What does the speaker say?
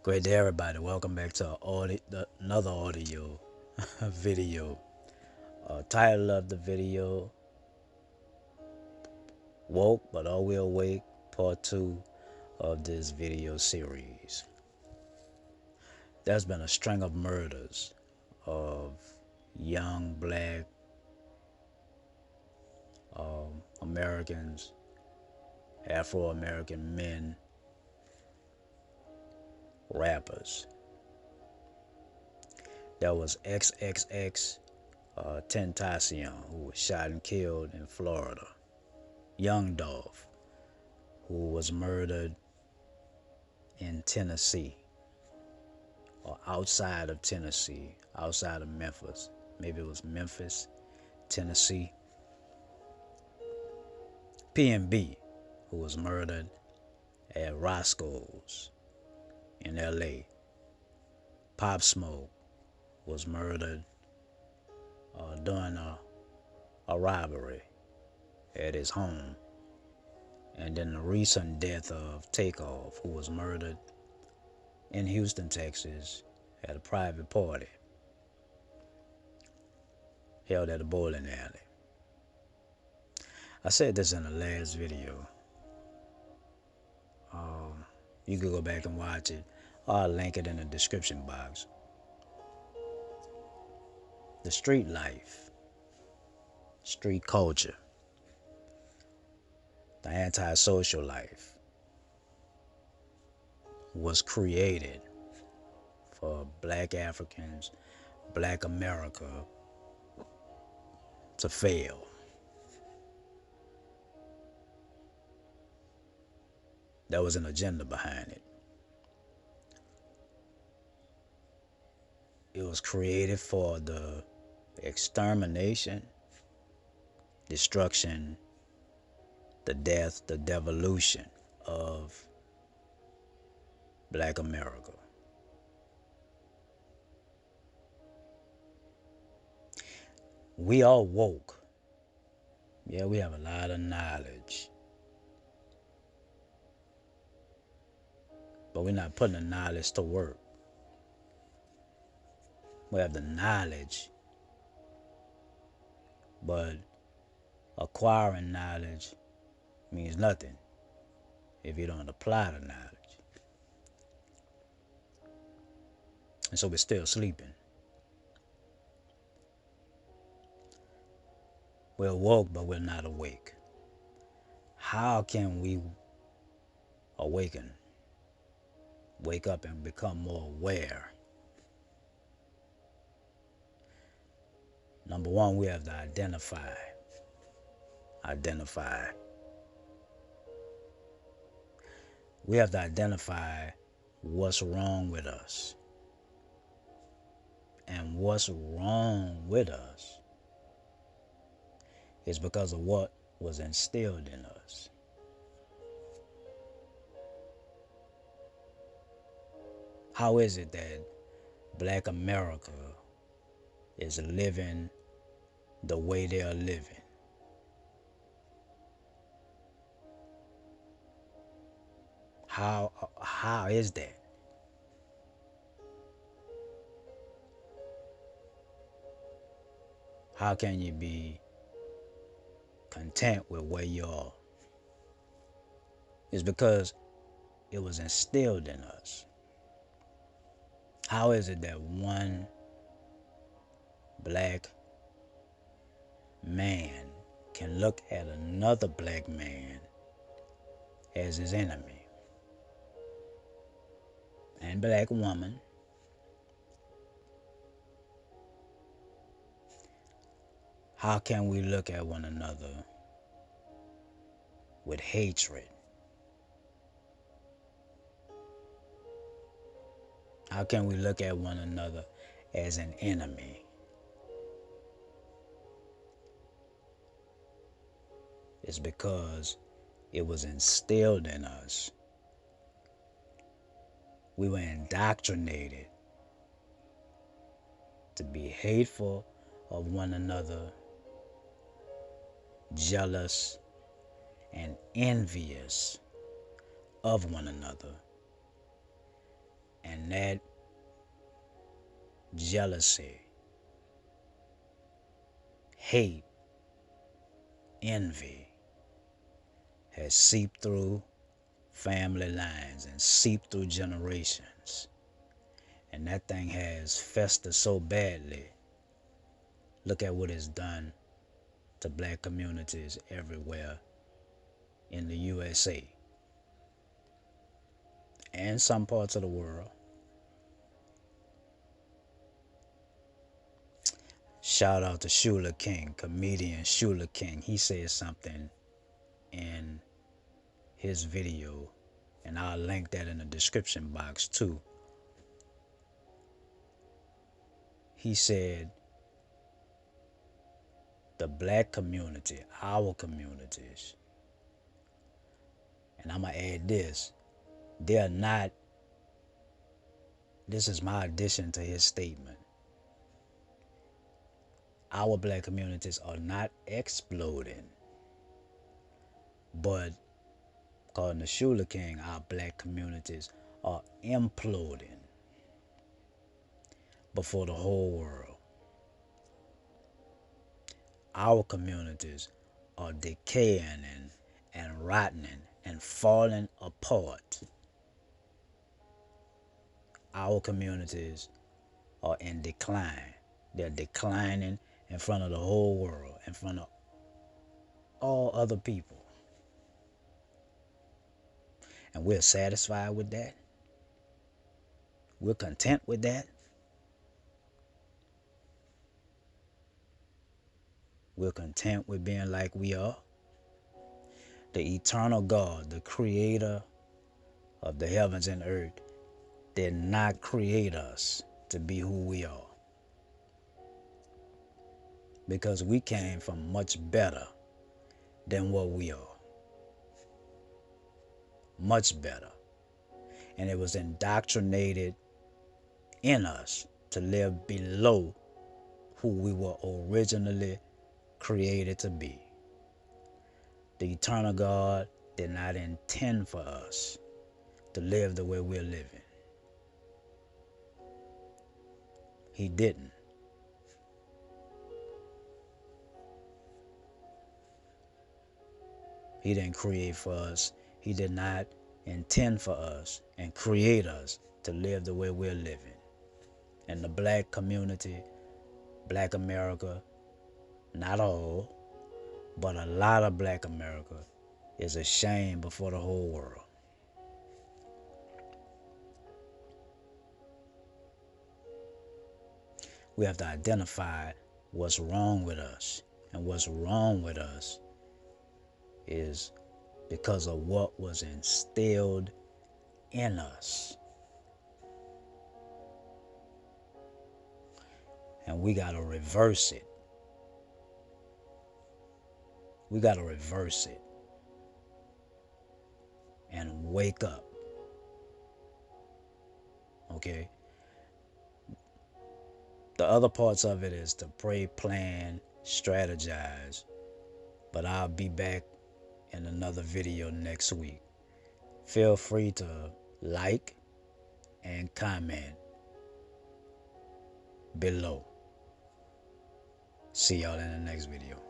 Great day, everybody. Welcome back to another audio video. Title of the video: Woke but Are We Awake? Part 2 of this video series. There's been a string of murders of young black Americans, Afro-American men, rappers. There was XXX Tentacion, who was shot and killed in Florida. Young Dolph, who was murdered in Tennessee, or outside of Tennessee, outside of Memphis. Maybe it was Memphis, Tennessee. PNB, who was murdered at Roscoe's in LA. Pop Smoke was murdered during a robbery at his home. And then the recent death of Takeoff, who was murdered in Houston, Texas, at a private party held at a bowling alley. I said this in the last video. You can go back and watch it. I'll link it in the description box. The street life, street culture, the antisocial life was created for black Africans, black America to fail. There was an agenda behind it. It was created for the extermination, destruction, the death, the devolution of black America. We are woke. Yeah, we have a lot of knowledge. But we're not putting the knowledge to work. We have the knowledge, but acquiring knowledge means nothing if you don't apply the knowledge. And so we're still sleeping. We're woke, but we're not awake. How can we awaken, wake up and become more aware? Number one, we have to identify. We have to identify what's wrong with us. And what's wrong with us is because of what was instilled in us. How is it that black America is living the way they are living? How is that? How can you be content with where you are? It's because it was instilled in us. How is it that one black man can look at another black man as his enemy? And black woman. How can we look at one another with hatred? How can we look at one another as an enemy? It's because it was instilled in us. We were indoctrinated to be hateful of one another, jealous and envious of one another, And that jealousy, hate, envy has seeped through family lines and seeped through generations. And that thing has festered so badly. Look at what it's done to black communities everywhere in the USA and some parts of the world. Shout out to Shuler King, comedian Shuler King. He said something in his video, and I'll link that in the description box too. He said, the black community, our communities, and I'm going to add this, they're not, this is my addition to his statement. Our black communities are not exploding, but according to Shuler King, our black communities are imploding before the whole world. Our communities are decaying and rotting and falling apart. Our communities are in decline. They're declining in front of the whole world, in front of all other people. And we're satisfied with that. We're content with that. We're content with being like we are. The eternal God, the creator of the heavens and earth, did not create us to be who we are. Because we came from much better than what we are. Much better. And it was indoctrinated in us to live below who we were originally created to be. The eternal God did not intend for us to live the way we're living. He didn't. He didn't create for us. He did not intend for us and create us to live the way we're living. And the black community, black America, not all, but a lot of black America is a shame before the whole world. We have to identify what's wrong with us. And what's wrong with us is because of what was instilled in us. And we got to reverse it. We got to reverse it and wake up. Okay? The other parts of it is to pray, plan, strategize. But I'll be back in another video next week. Feel free to like and comment below. See y'all in the next video.